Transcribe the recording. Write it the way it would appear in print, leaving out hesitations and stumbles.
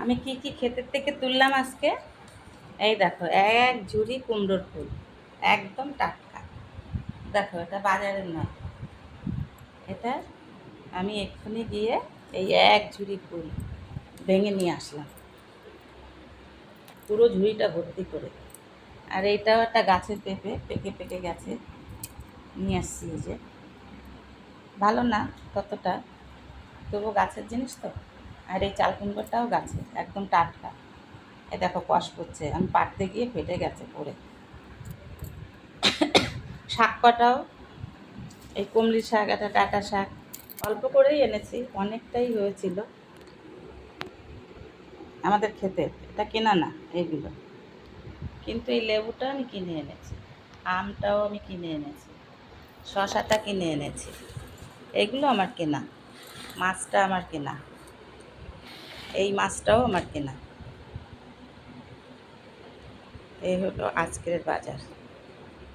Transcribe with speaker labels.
Speaker 1: আমি কি কি ক্ষেতের থেকে তুললাম আজকে, এই দেখো, এক ঝুড়ি কুমড়োর ফুল, একদম টাটকা। দেখো, এটা বাজারের নয়, এটা আমি এক্ষুনি গিয়ে এই এক ঝুড়ি ফুল ভেঙে নিয়ে আসলাম, পুরো ঝুড়িটা ভর্তি করে। আর এইটাও একটা গাছের পেঁপে, পেকে পেকে গেছে, নিয়ে আসছি। এই যে, ভালো না ততটা, তবু গাছের জিনিস তো। আর এই চাল কুমড়োটাও গাছে, একদম টাটকা। এ দেখো, কষ পড়ছে, আমি পাড়তে গিয়ে ফেটে গেছে পড়ে। শাক কটাও, এই কমলি শাক, একটা ডাঁটা শাক, অল্প করেই এনেছি, অনেকটাই হয়েছিল আমাদের খেতে, এটা কেনা না এইগুলো। কিন্তু এই লেবুটা আমি কিনে এনেছি, আমটাও আমি কিনে এনেছি, শশাটা কিনে এনেছি, এগুলো আমার কেনা। মাছটা আমার কেনা, এই মাছটাও আমার কেনা। এই হলো আজকের বাজার।